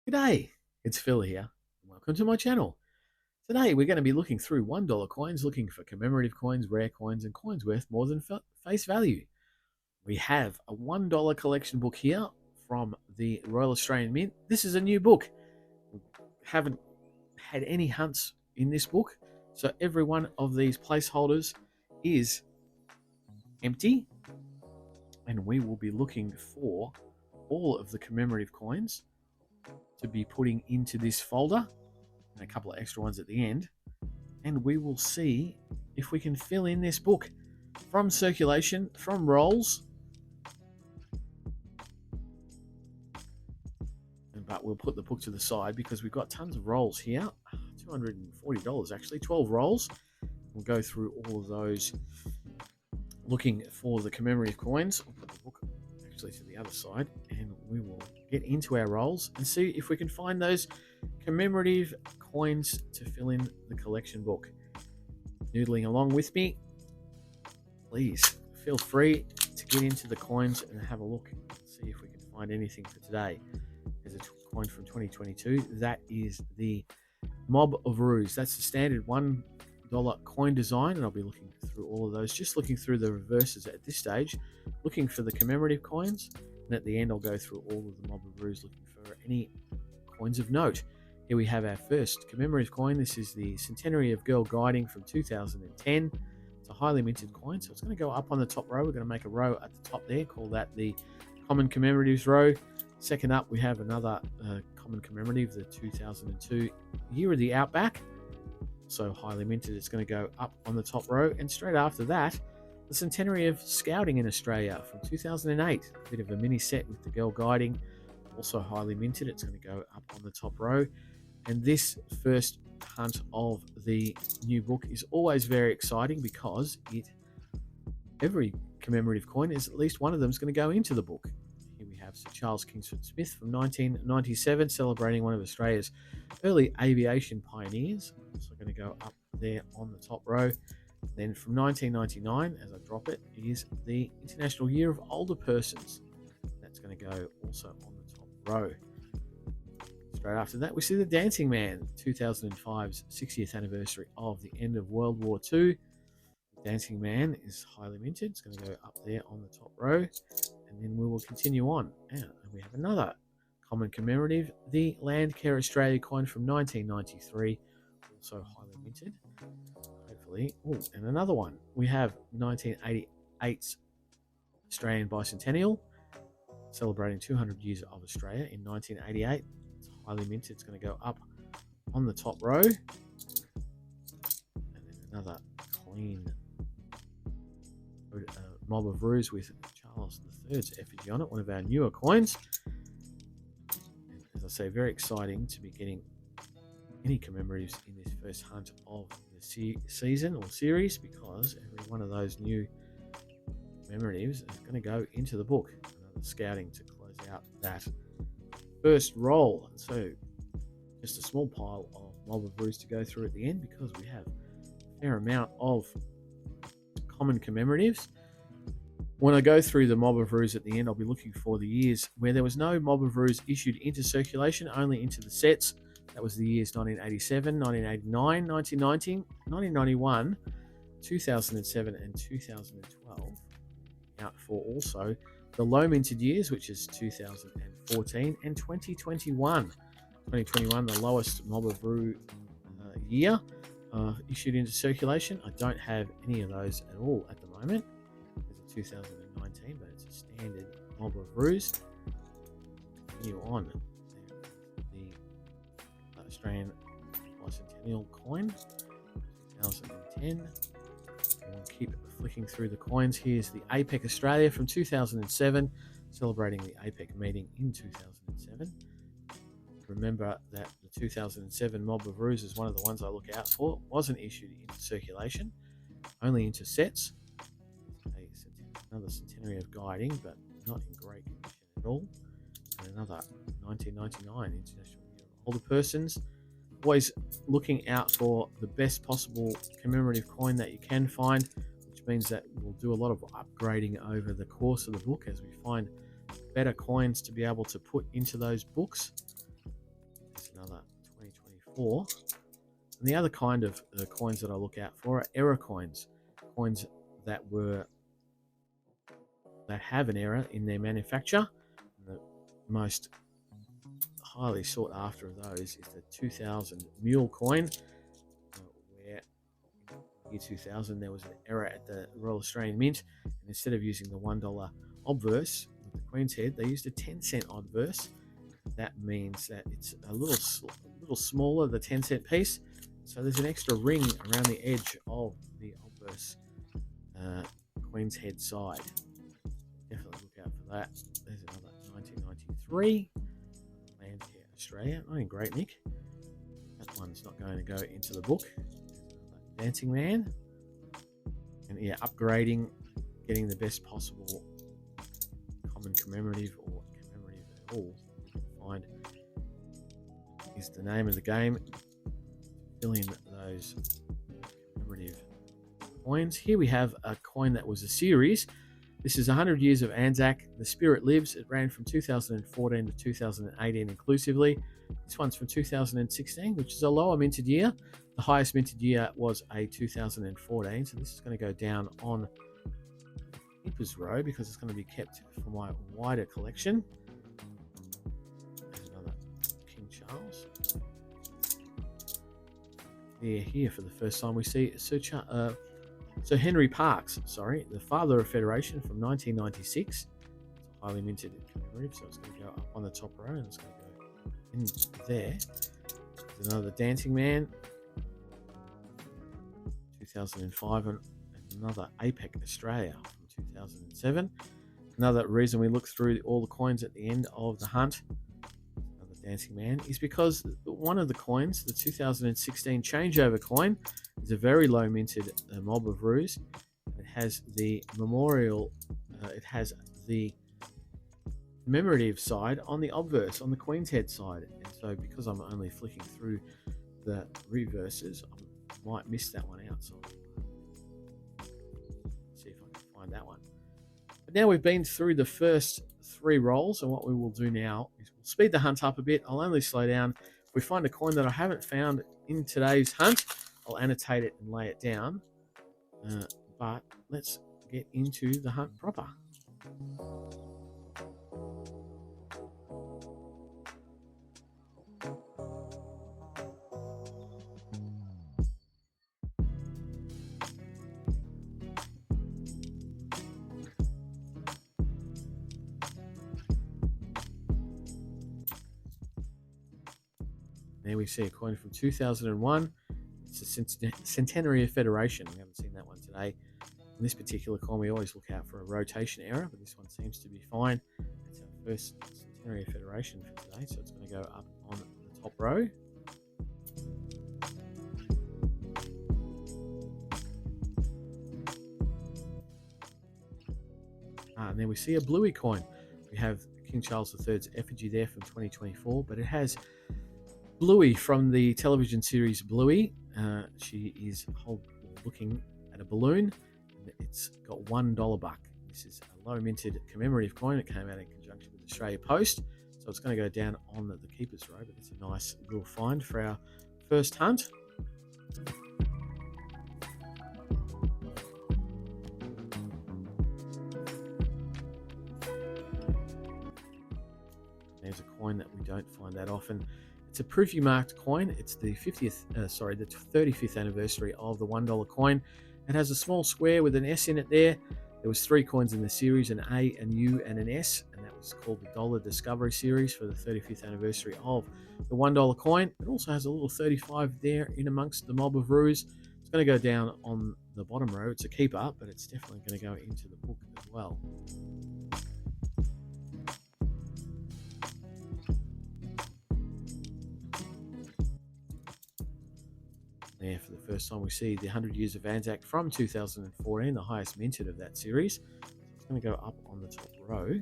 G'day, it's Phil here. Welcome to my channel. Today we're going to be looking through $1 coins, looking for commemorative coins, rare coins, and coins worth more than face value. We have a $1 collection book here from the Royal Australian Mint. This is a new book. We haven't had any hunts in this book, so every one of these placeholders is empty, and we will be looking for all of the commemorative coins to be putting into this folder and a couple of extra ones at the end, and we will see if we can fill in this book from circulation, from rolls, but we'll put the book to the side because we've got tons of rolls here. $240 actually, 12 rolls. We'll go through all of those looking for the commemorative coins. I'll put the book actually to the other side, and we will get into our rolls and see if we can find those commemorative coins to fill in the collection book. Noodling along with me, please feel free to get into the coins and have a look and see if we can find anything for today. There's a coin from 2022. That is the Mob of Roos. That's the standard $1 coin design, and I'll be looking through all of those, just looking through the reverses at this stage, looking for the commemorative coins, and at the end I'll go through all of the Mob of Roos looking for any coins of note. Here we have our first commemorative coin. This is the Centenary of Girl Guiding from 2010. It's a highly minted coin, so it's going to go up on the top row. We're going to make a row at the top there, call that the common commemoratives row. Second up, we have another common commemorative, the 2002 Year of the Outback, also highly minted. It's going to go up on the top row, and straight after that, the Centenary of Scouting in Australia from 2008. A bit of a mini set with the Girl Guiding, also highly minted. It's going to go up on the top row. And this first hunt of the new book is always very exciting because every commemorative coin is at least one of them is going to go into the book. Here we have Sir Charles Kingsford Smith from 1997, celebrating one of Australia's early aviation pioneers. Also going to go up there on the top row. Then from 1999, as I drop it, is the International Year of Older Persons. That's going to go also on the top row. Straight after that, we see the Dancing Man, 2005's 60th anniversary of the end of World War II. The Dancing Man is highly minted. It's going to go up there on the top row, and then we will continue on. And we have another common commemorative, the Landcare Australia coin from 1993, also highly minted. Hopefully, and another one. We have 1988's Australian Bicentennial, celebrating 200 years of Australia in 1988. It's highly minted. It's going to go up on the top row. And then another clean Mob of Roos with Charles III's effigy on it, one of our newer coins. And as I say, very exciting to be getting any commemoratives in this first hunt of the season or series, because every one of those new commemoratives is going to go into the book. Another scouting to close out that first roll. So just a small pile of Mob of Roos to go through at the end, because we have a fair amount of common commemoratives. When I go through the Mob of Roos at the end, I'll be looking for the years where there was no Mob of Roos issued into circulation, only into the sets. That was the years 1987, 1989, 1990, 1991, 2007, and 2012. Out for also the low minted years, which is 2014 and 2021. 2021, the lowest Mob of Roos year issued into circulation. I don't have any of those at all at the moment. There's a 2019, but it's a standard Mob of Roos. Continue on. The Australian Bicentennial coin, 2010. We'll keep flicking through the coins. Here's the APEC Australia from 2007, celebrating the APEC meeting in 2007. Remember that the 2007 Mob of Roos is one of the ones I look out for. It wasn't issued into circulation, only into sets. Another Centenary of Guiding, but not in great condition at all. And another 1999 International Year of Older Persons. Always looking out for the best possible commemorative coin that you can find, which means that we'll do a lot of upgrading over the course of the book as we find better coins to be able to put into those books. another 2024. And the other kind of coins that I look out for are error coins, coins that have an error in their manufacture. And the most highly sought after of those is the 2000 mule coin, where in year 2000 there was an error at the Royal Australian Mint, and instead of using the $1 obverse with the Queen's head, they used a 10-cent obverse. That means that it's a little smaller, the 10-cent piece, so there's an extra ring around the edge of the obverse Queen's head side. Definitely look out for that. There's another 1993 Land Care Australia. Oh, great, Nick. That one's not going to go into the book. Dancing Man. And yeah, upgrading, getting the best possible common commemorative or commemorative at all you can find is the name of the game. Fill in those commemorative coins. Here we have a coin that was a series. This is 100 Years of Anzac. The Spirit Lives. It ran from 2014 to 2018 inclusively. This one's from 2016, which is a lower minted year. The highest minted year was a 2014, so this is going to go down on Keeper's Row because it's going to be kept for my wider collection. There's another King Charles. Here for the first time we see Sir Henry Parkes, the father of Federation from 1996. It's a highly minted commemorative, so it's going to go up on the top row and it's going to go in there. There's another Dancing Man, 2005, and another APEC Australia from 2007. Another reason we look through all the coins at the end of the hunt, another Dancing Man, is because one of the coins, the 2016 changeover coin, is a very low minted mob of ruse. It has the memorial, it has the commemorative side on the obverse, on the Queen's head side. And so because I'm only flicking through the reverses, I might miss that one out. So let's see if I can find that one. But now we've been through the first 3 rolls, and what we will do now is we'll speed the hunt up a bit. I'll only slow down. If we find a coin that I haven't found in today's hunt, I'll annotate it and lay it down. But let's get into the hunt proper. There we see a coin from 2001. It's a Centenary of Federation. We haven't seen that one today. In this particular coin, we always look out for a rotation error, but this one seems to be fine. It's our first Centenary of Federation for today, so it's going to go up on the top row. And then we see a bluey coin. We have King Charles III's effigy there from 2024, but it has Bluey from the television series Bluey. She is looking at a balloon. It's got $1 buck. This is a low minted commemorative coin. It came out in conjunction with Australia Post, so it's going to go down on the Keeper's Row, but it's a nice little find for our first hunt. There's a coin that we don't find that often. It's a preview marked coin. It's the 35th anniversary of the $1 coin. It has a small square with an S in it there. There was 3 coins in the series, an A, an U, and an S, and that was called the Dollar Discovery Series for the 35th anniversary of the $1 coin. It also has a little 35 there in amongst the mob of ruse. It's going to go down on the bottom row. It's a keeper, but it's definitely going to go into the book as well. There, for the first time, we see the 100 Years of Anzac from 2014, the highest minted of that series. So it's going to go up on the top row.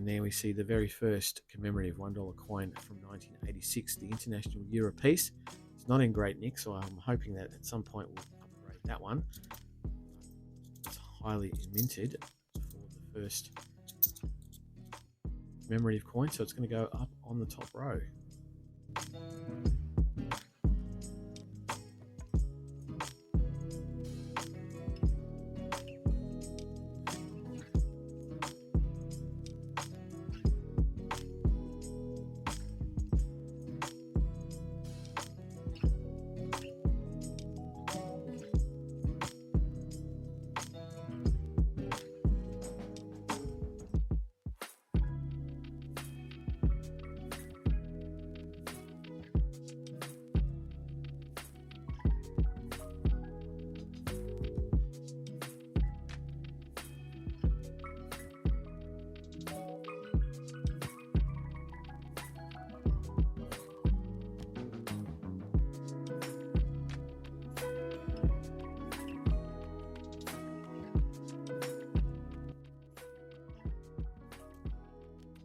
And there we see the very first commemorative $1 coin from 1986, the International Year of Peace. It's not in great nick, so I'm hoping that at some point we'll upgrade that one. It's highly minted for the first commemorative coin, so it's going to go up on the top row.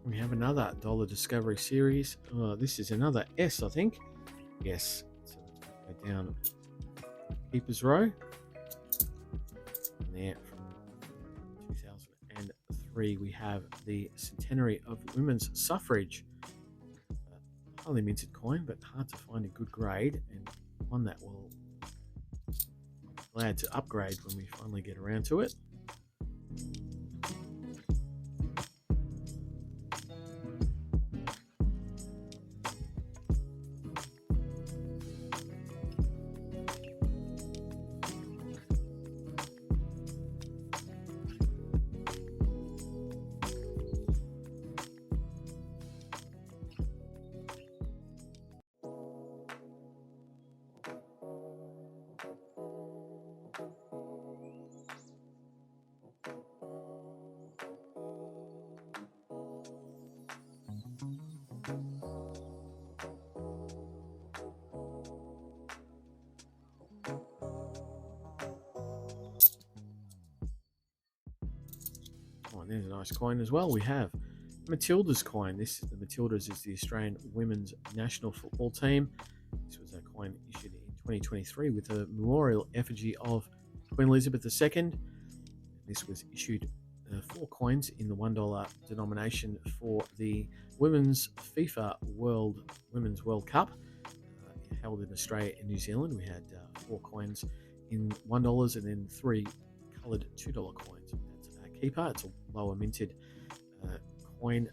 We have another dollar discovery series. This is another S, I think. Yes. So let's go down Keeper's Row. And there from 2003, we have the centenary of women's suffrage. Highly minted coin, but hard to find a good grade, and one that will be glad to upgrade when we finally get around to it. Oh, and there's a nice coin as well. We have Matilda's coin. The Matildas is the Australian women's national football team. This was a coin issued in 2023 with a memorial effigy of Queen Elizabeth II. This was issued 4 coins in the $1 denomination for the Women's FIFA Women's World Cup held in Australia and New Zealand. We had 4 coins in $1 and then 3 coloured $2 coins. That's a keeper. It's a lower minted coin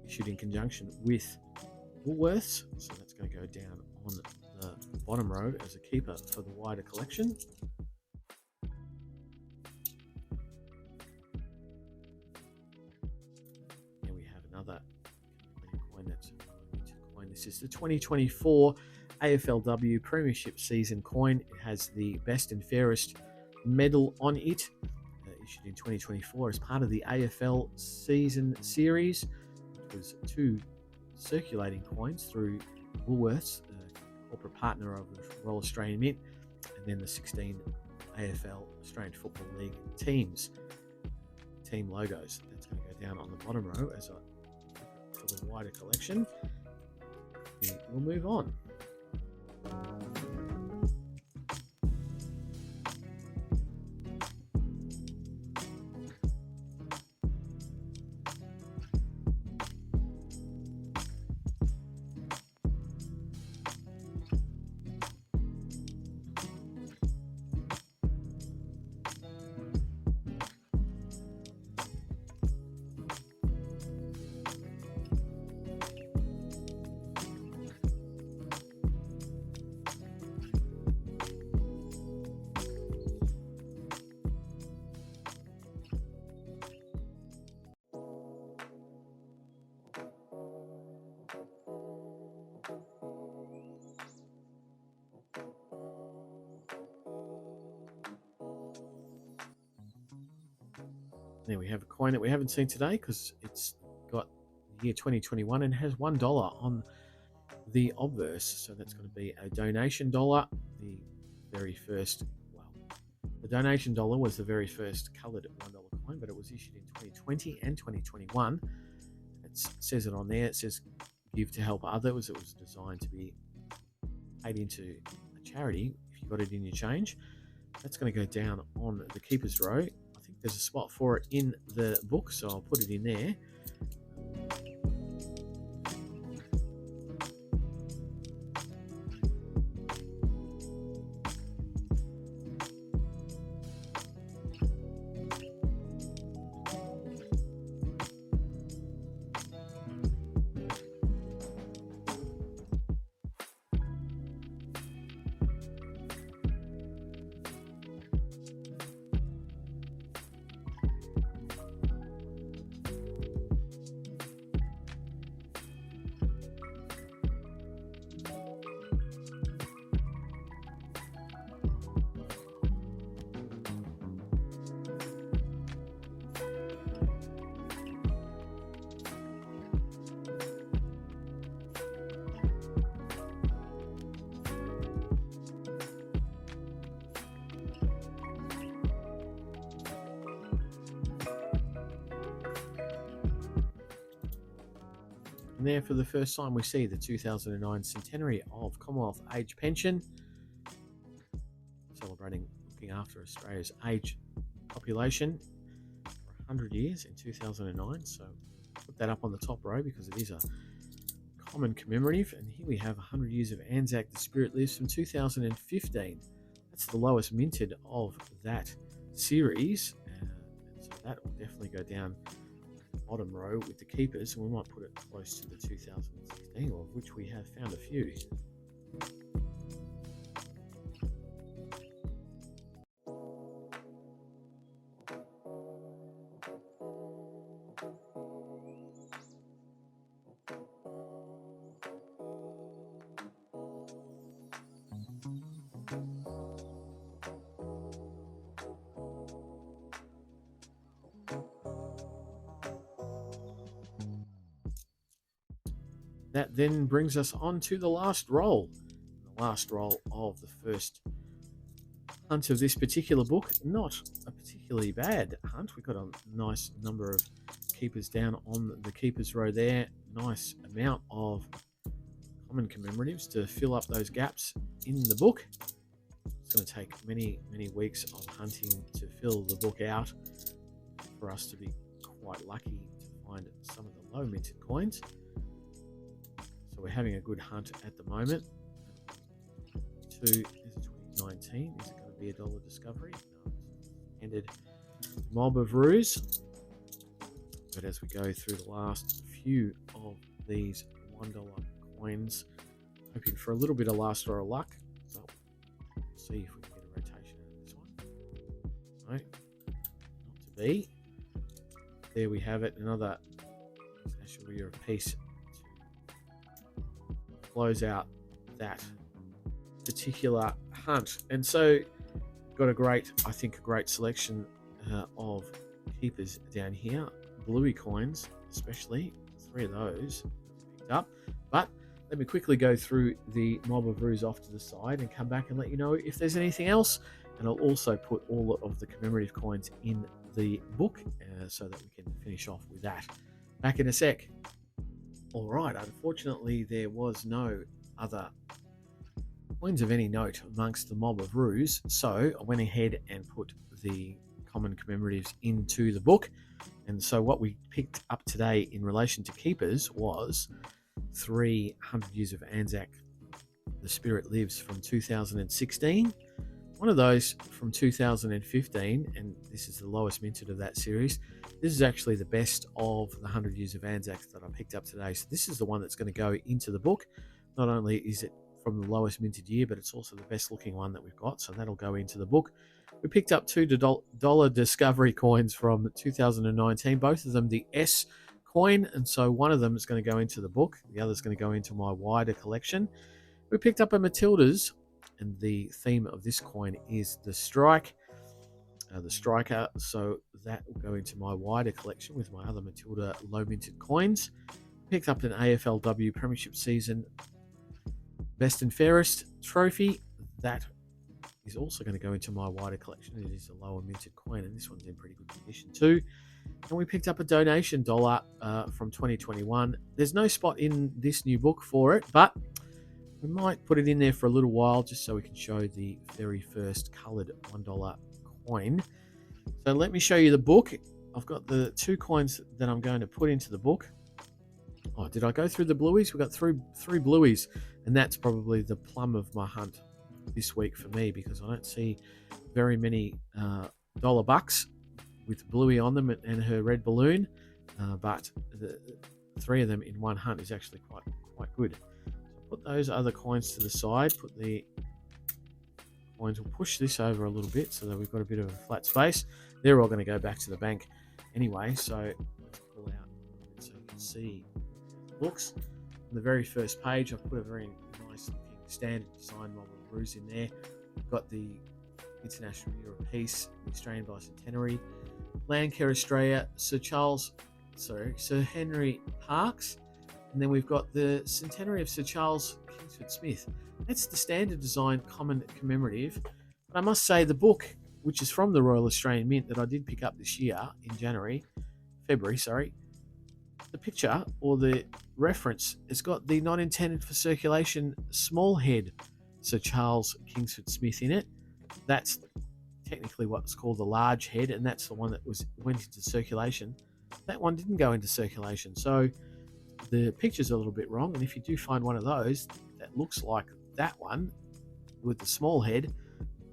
issued in conjunction with Woolworths. So that's going to go down on the bottom row as a keeper for the wider collection. Here we have another coin that's a minted coin. This is the 2024 AFLW Premiership Season coin. It has the best and fairest medal on it, issued in 2024 as part of the AFL Season Series. It was 2 circulating coins through Woolworths, corporate partner of the Royal Australian Mint, and then the 16 AFL Australian Football League teams, team logos. That's going to go down on the bottom row as for the wider collection. We'll move on. There we have a coin that we haven't seen today because it's got the year 2021 and has $1 on the obverse. So that's going to be a donation dollar, the very first, well, The donation dollar was the very first coloured $1 coin, but it was issued in 2020 and 2021. It says it on there. It says give to help others. It was designed to be paid into a charity if you got it in your change. That's going to go down on the keeper's row. I think there's a spot for it in the book, so I'll put it in there. And there, for the first time, we see the 2009 centenary of Commonwealth Age Pension, celebrating looking after Australia's age population for 100 years in 2009. So put that up on the top row because it is a common commemorative. And here we have 100 years of Anzac, the Spirit Lives from 2015. That's the lowest minted of that series. So that will definitely go down bottom row with the keepers, and we might put it close to the 2016, of which we have found a few. That then brings us on to the last roll. The last roll of the first hunt of this particular book. Not a particularly bad hunt. We've got a nice number of keepers down on the keepers row there. Nice amount of common commemoratives to fill up those gaps in the book. It's going to take many weeks of hunting to fill the book out for us to be quite lucky to find some of the low minted coins. So we're having a good hunt at the moment. Is it 2019? Is it going to be a dollar discovery? No, it's ended mob of ruse. But as we go through the last few of these $1 coins, hoping for a little bit of last row of luck. So we'll see if we can get a rotation out of this one. No, not to be. There we have it. Another National Year of Peace close out that particular hunt. And so got a great selection of keepers down here. Bluey coins, especially 3 of those picked up. But let me quickly go through the mob of ruse off to the side and come back and let you know if there's anything else. And I'll also put all of the commemorative coins in the book so that we can finish off with that. Back in a sec. All right, unfortunately, there was no other coins of any note amongst the mob of ruse, so I went ahead and put the common commemoratives into the book. And so what we picked up today in relation to keepers was 300 Years of Anzac, The Spirit Lives from 2016. One of those from 2015, and this is the lowest minted of that series. This is actually the best of the 100 Years of Anzac that I picked up today. So this is the one that's going to go into the book. Not only is it from the lowest minted year, but it's also the best looking one that we've got. So that'll go into the book. We picked up 2 dollar discovery coins from 2019, both of them the S coin. And so one of them is going to go into the book. The other is going to go into my wider collection. We picked up a Matilda's, and the theme of this coin is the strike, the striker. So that will go into my wider collection with my other Matilda low minted coins. Picked up an AFLW Premiership Season Best and Fairest trophy. That is also going to go into my wider collection. It is a lower minted coin, and this one's in pretty good condition too. And we picked up a donation dollar from 2021. There's no spot in this new book for it, but we might put it in there for a little while just so we can show the very first coloured $1 coin. So let me show you the book. I've got the 2 coins that I'm going to put into the book. Oh, did I go through the blueies? We've got three blueies, and that's probably the plum of my hunt this week for me, because I don't see very many dollar bucks with bluey on them and her red balloon, but the 3 of them in one hunt is actually quite good. So put those other coins to the side. Put the coins. We'll push this over a little bit so that we've got a bit of a flat space. They're all going to go back to the bank anyway. So let's pull out so you can see how it looks. On the very first page, I've put a very nice looking standard design model of Bruce in there. We've got the International Year of Peace, the Australian Bicentenary, Landcare Australia, Sir Henry Parkes, and then we've got the centenary of Sir Charles Kingsford Smith. That's the standard design common commemorative. But I must say the book, which is from the Royal Australian Mint that I did pick up this year in February, the picture or the reference, it's got the not intended for circulation small head Sir Charles Kingsford Smith in it. That's technically what's called the large head, and that's the one that went into circulation. That one didn't go into circulation, so the picture's a little bit wrong. And if you do find one of those that looks like that one with the small head,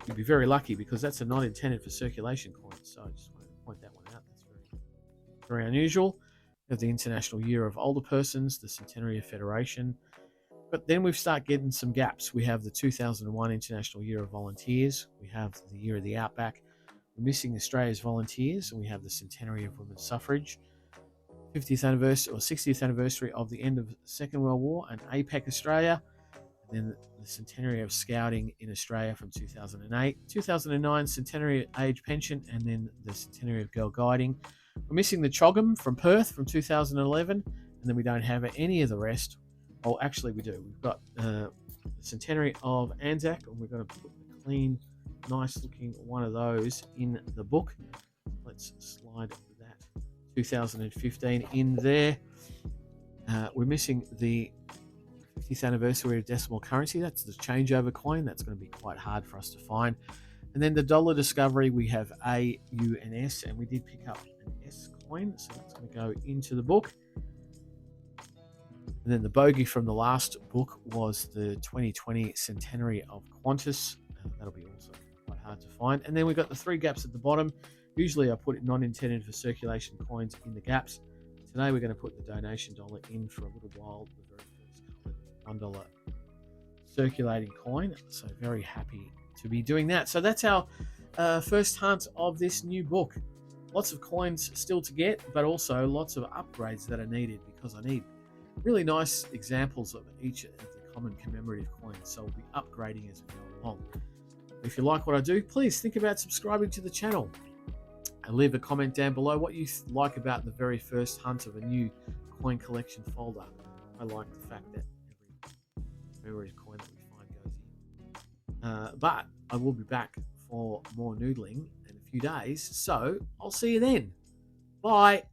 you'd be very lucky, because that's a not intended for circulation coin. So I just wanted to point that one out. That's very unusual. We have the International Year of Older Persons, the Centenary of Federation. But then we start getting some gaps. We have the 2001 International Year of Volunteers. We have the Year of the Outback. We're missing Australia's Volunteers, and we have the Centenary of Women's Suffrage. 50th anniversary or 60th anniversary of the end of the Second World War and APEC Australia. And then the centenary of Scouting in Australia from 2008. 2009 centenary age pension, and then the centenary of girl guiding. We're missing the Choggum from Perth from 2011, and then we don't have any of the rest. Oh, actually we do. We've got the centenary of Anzac, and we're going to put a clean, nice looking one of those in the book. Let's slide that 2015 in there. We're missing the 50th anniversary of decimal currency. That's the changeover coin. That's going to be quite hard for us to find. And then the dollar discovery, we have A, U, and S, and we did pick up an S coin, so that's going to go into the book. And then the bogey from the last book was the 2020 centenary of Qantas. That'll be also quite hard to find. And then we've got the 3 gaps at the bottom. Usually I put not intended for circulation coins in the gaps. Today we're going to put the donation dollar in for a little while, the very first coloured $1 circulating coin. So very happy to be doing that. So that's our first hunt of this new book. Lots of coins still to get, but also lots of upgrades that are needed, because I need really nice examples of each of the common commemorative coins. So we'll be upgrading as we go along. If you like what I do, please think about subscribing to the channel. And leave a comment down below what you like about the very first hunt of a new coin collection folder. I like the fact that every commemorative coin that we find goes in. But I will be back for more noodling in a few days, so I'll see you then. Bye.